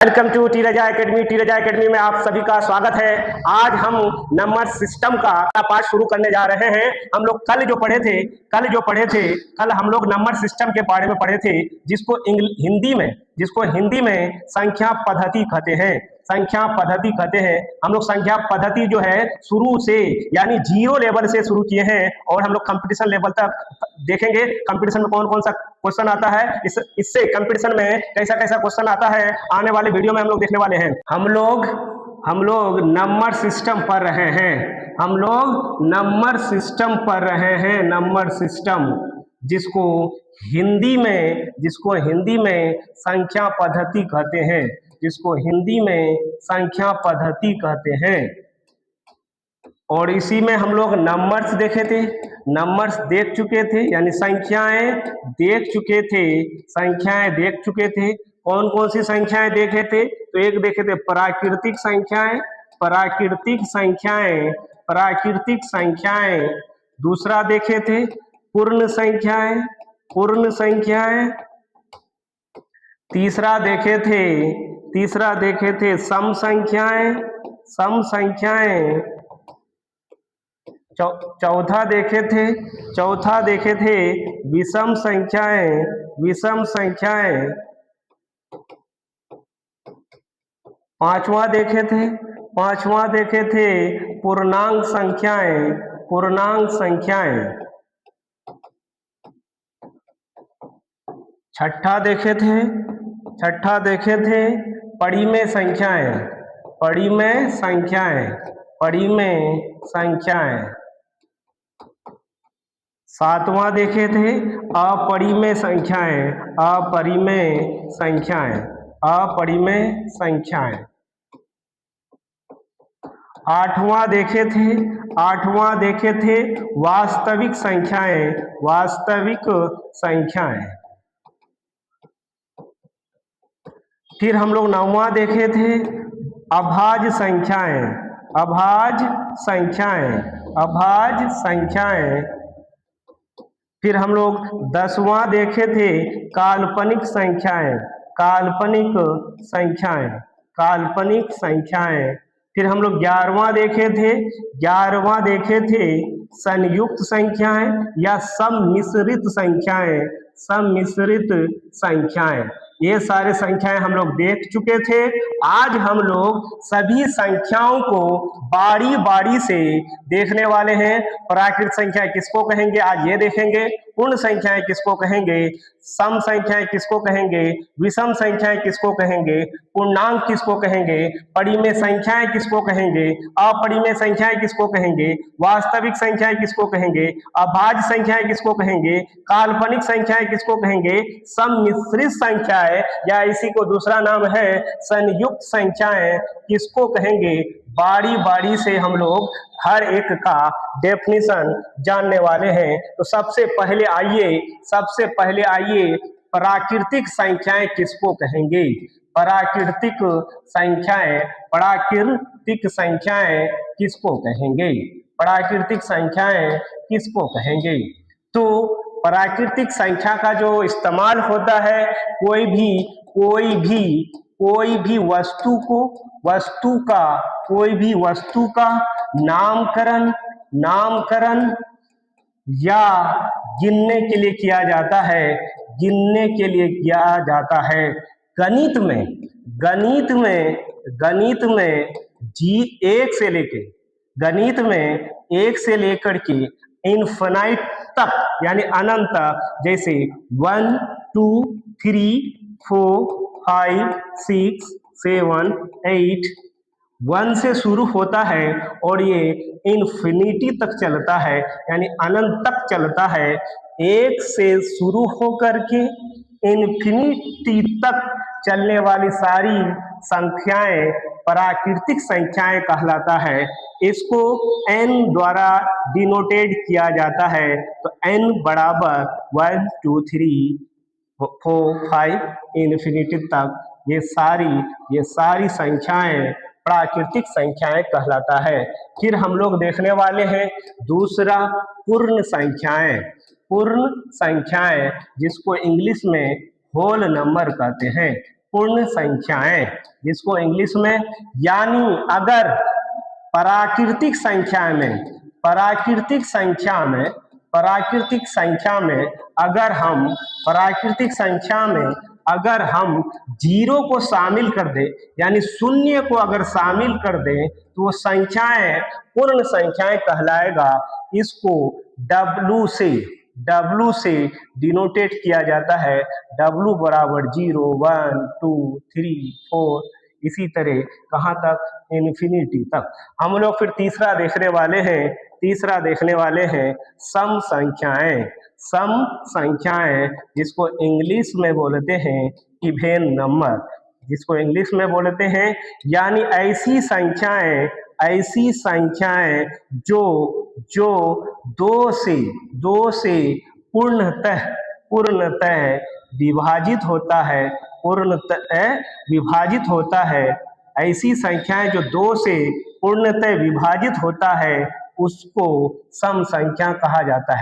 Welcome to T Raza academy. T Raza academy में आप सभी का स्वागत है। आज हम नंबर सिस्टम का पाठ शुरू करने जा रहे हैं। हम लोग कल हम लोग नंबर सिस्टम के बारे में पढ़े थे, जिसको हिंदी में संख्या पद्धति कहते हैं। संख्या पद्धति कहते हैं। हम लोग संख्या पद्धति जो है शुरू से यानी 0 लेवल से शुरू किए हैं और हम लोग कंपटीशन लेवल तक देखेंगे। कंपटीशन में कौन कौन सा क्वेश्चन आता है, इससे कंपटीशन में कैसा कैसा क्वेश्चन आता है, आने वाले वीडियो में हम लोग देखने वाले हैं। हम लोग नंबर सिस्टम पढ़ रहे हैं। हम लोग नंबर सिस्टम पढ़ रहे हैं। नंबर सिस्टम जिसको हिंदी में संख्या पद्धति कहते हैं। जिसको हिंदी में संख्या पद्धति कहते हैं। और इसी में हम लोग नंबर्स देखे थे, नंबर्स देख चुके थे, यानी संख्याएं देख चुके थे। कौन कौन सी संख्याएं देखे थे? तो एक देखे थे प्राकृतिक संख्याएं। दूसरा देखे थे पूर्ण संख्याएं। तीसरा देखे थे सम संख्याएं। चौथा देखे थे विषम संख्याएं। पांचवा देखे थे पूर्णांक संख्याएं। छठा देखे थे परिमेय संख्याएं। सातवां देखे थे अपरिमेय संख्याएं। आठवां देखे थे वास्तविक संख्याएं। फिर हम लोग नौवां देखे थे अभाज्य संख्याएं। फिर हम लोग 10वां देखे थे काल्पनिक संख्याएं। फिर हम लोग 11वां देखे थे संयुक्त संख्याएं या सम्मिश्रित संख्याएं। ये सारे संख्याएं हम लोग देख चुके थे। आज हम लोग सभी संख्याओं को बारी बारी से देखने वाले हैं। प्राकृतिक संख्याएं किसको कहेंगे आज ये देखेंगे। पूर्ण संख्याएं किसको कहेंगे, सम संख्याएं किसको कहेंगे, विषम संख्याएं किसको कहेंगे, पूर्णांक किसको कहेंगे, परिमेय संख्याएं किसको कहेंगे, अपरिमेय संख्याएं किसको कहेंगे, वास्तविक संख्याएं किसको कहेंगे, अभाज्य संख्याएं किसको कहेंगे, काल्पनिक संख्याएं किसको कहेंगे, सम्मिश्रित संख्याएं या इसी को दूसरा नाम है संयुक्त संख्याएं किसको कहेंगे। बारी बारी से हम लोग हर एक का डेफिनेशन जानने वाले हैं। तो सबसे पहले आइए प्राकृतिक संख्याएं किसको कहेंगे। प्राकृतिक संख्याएं किसको कहेंगे। तो प्राकृतिक संख्या का जो इस्तेमाल होता है कोई भी वस्तु का नामकरण या गिनने के लिए किया जाता है। गणित में एक से लेकर के इनफिनाइट तक यानी अनंत तक, जैसे 1 2 3 4 5 6 7 8 1 से शुरू होता है और ये इन्फिनिटी तक चलता है यानी अनंत तक चलता है। एक से शुरू होकर के इन्फिनिटी तक चलने वाली सारी संख्याएं प्राकृतिक संख्याएं कहलाता है। इसको n द्वारा डिनोटेड किया जाता है। तो n बराबर 1 2 3 4 5 इन्फिनिटी तक ये सारी संख्याएं प्राकृतिक संख्याएं कहलाता है। फिर हम लोग देखने वाले हैं दूसरा पूर्ण संख्याएं। पूर्ण संख्याएं जिसको इंग्लिश में होल नंबर कहते हैं। पूर्ण संख्याएं, जिसको इंग्लिश में, यानी अगर प्राकृतिक संख्या में प्राकृतिक संख्या में प्राकृतिक संख्या में अगर हम प्राकृतिक संख्या में अगर हम जीरो को शामिल कर दें, यानी शून्य को अगर शामिल कर दें, तो वो संख्याएं पूर्ण संख्याएं कहलाएगा। इसको W से डिनोटेट किया जाता है। W बराबर 0, 1, 2, 3, 4, इसी तरह कहाँ तक, इन्फिनिटी तक। हम लोग फिर तीसरा देखने वाले हैं सम संख्याएं। सम संख्याएं जिसको इंग्लिश में बोलते हैं इवेन नंबर, जिसको इंग्लिश में बोलते हैं, यानी ऐसी संख्याएं जो दो से पूर्णतः विभाजित होता है, ऐसी संख्याएं जो दो से पूर्णतः विभाजित होता है, उसको सम संख्या कहा जाता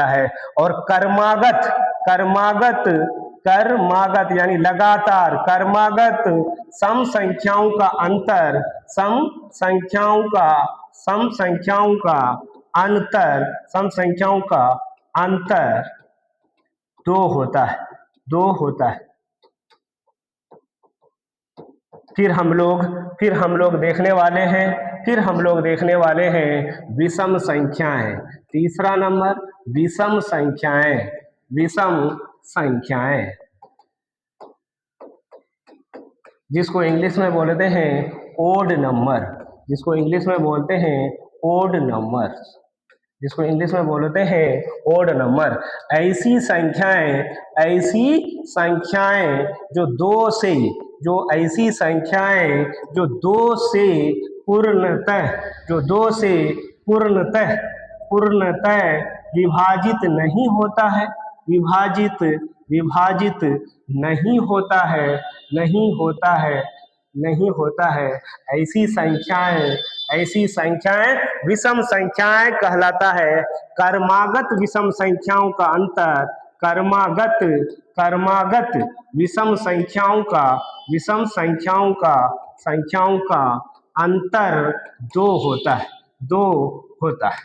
है। और कर्मागत यानी लगातार कर्मागत सम संख्याओं का अंतर दो होता है। फिर हम लोग देखने वाले हैं विषम संख्याएं। तीसरा नंबर विषम संख्याएं, जिसको इंग्लिश में बोलते हैं ओड नंबर। ऐसी संख्याएं जो दो से पूर्णतः विभाजित नहीं होता है, ऐसी संख्याएं विषम संख्याएं कहलाता है। कर्मागत विषम संख्याओं का अंतर कर्मागत विषम संख्याओं का अंतर दो होता है।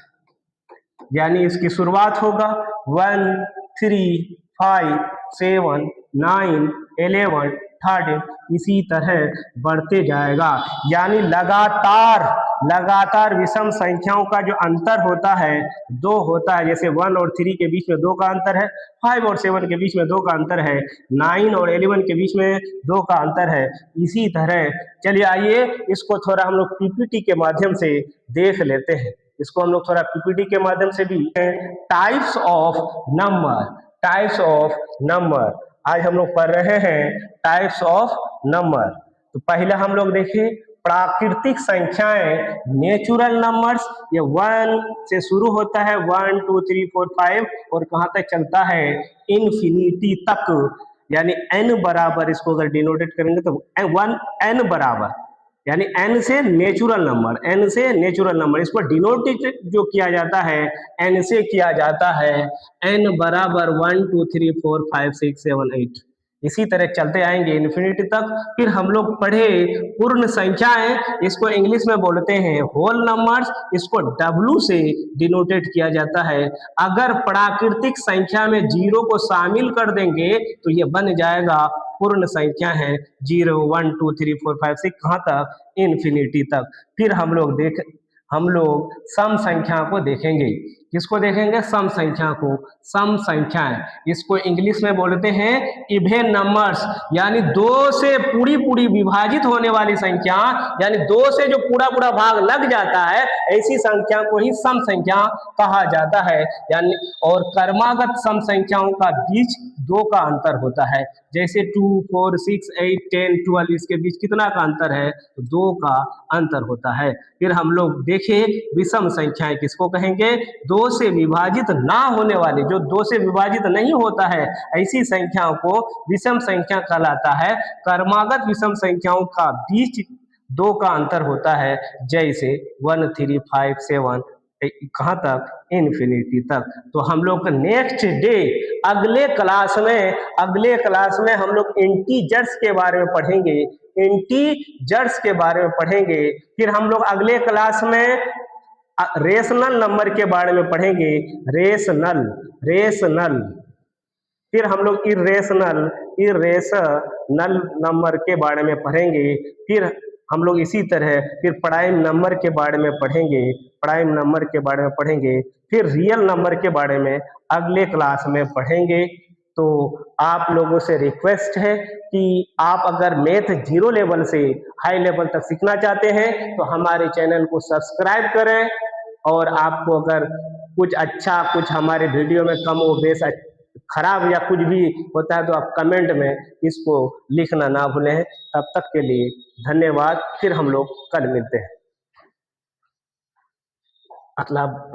यानी इसकी शुरुआत होगा 1, 3, 5, 7, 9, 11, 13, इसी तरह बढ़ते जाएगा। यानी लगातार विषम संख्याओं का जो अंतर होता है दो होता है। जैसे 1 और 3 के बीच में 2 का अंतर है, 5 और 7 के बीच में 2 का अंतर है, 9 और 11 के बीच में 2 का अंतर है। इसी तरह चलिए आइए इसको थोड़ा हम लोग पीपीटी के माध्यम से देख लेते हैं। टाइप्स ऑफ नंबर आज हम लोग पढ़ रहे हैं टाइप्स ऑफ नंबर। तो पहले हम लोग देखें प्राकृतिक संख्याएं, नेचुरल नंबर्स, ये 1 से शुरू होता है, 1, 2, 3, 4, 5 और कहाँ तक चलता है, इन्फिनिटी तक। यानी n बराबर, इसको अगर डिनोटेट करेंगे तो 1 n बराबर, यानी n से नेचुरल नंबर, इसको डिनोटेट जो किया जाता है n से किया जाता है, n बराबर 1, 2, 3, 4, 5, 6, 7, 8, इसी तरह चलते आएंगे इन्फिनिटी तक। फिर हम लोग पढ़े पूर्ण संख्याएं, इसको इंग्लिश में बोलते हैं होल नंबर्स, इसको W से डिनोटेट किया जाता है। अगर प्राकृतिक संख्या में 0 को शामिल कर देंगे तो ये बन जाएगा पूर्ण संख्या है, 0, 1, 2, 3, 4, 5, 6, कहाँ तक, इन्फिनिटी तक। फिर हम लोग सम संख्या को देखेंगे। किसको देखेंगे, सम संख्या को। सम संख्याएं, इसको इंग्लिश में बोलते हैं इवेन नंबर्स, यानी 2 से पूरी विभाजित होने वाली संख्या, यानी 2 से जो पूरा भाग लग जाता है, ऐसी संख्या को ही सम संख्या कहा जाता है। यानी और कर्मागत सम संख्याओं का बीच 2 का अंतर होता है। जैसे 2, 4, 6, 8, 10, 12, इसके बीच कितना का अंतर है, तो 2 का अंतर होता है। फिर हम लोग देखें विषम संख्याएं, किसको कहेंगे, 2 से विभाजित ना होने वाली, जो 2 से विभाजित नहीं होता है, ऐसी संख्याओं को विषम संख्या कहलाता है। कर्मागत विषम संख्याओं का बीच 2 का अंतर होता है, जैसे 1, 3, 5, 7, कहाँ तक, इन्फिनिटी तक। तो हम लोग नेक्स्ट डे अगले क्लास में हम लोग इंटीजर्स के बारे में पढ़ेंगे, इंटीजर्स के बारे में पढ़ेंगे। फिर हम लोग अगले क्लास में रेशनल नंबर के बारे में पढ़ेंगे, रेशनल। फिर हम लोग इरेशनल नंबर के बारे में पढ़ेंगे। फिर हम लोग इसी तरह फिर प्राइम नंबर के बारे में पढ़ेंगे, फिर रियल नंबर के बारे में अगले क्लास में पढ़ेंगे। तो आप लोगों से रिक्वेस्ट है कि आप अगर मैथ 0 लेवल से हाई लेवल तक सीखना चाहते हैं तो हमारे चैनल को सब्सक्राइब करें, और आपको अगर कुछ हमारे वीडियो में कम हो बेस खराब या कुछ भी होता है तो आप कमेंट में इसको लिखना ना भूलें। तब तक के लिए धन्यवाद। फिर हम लोग कल मिलते हैं। मतलब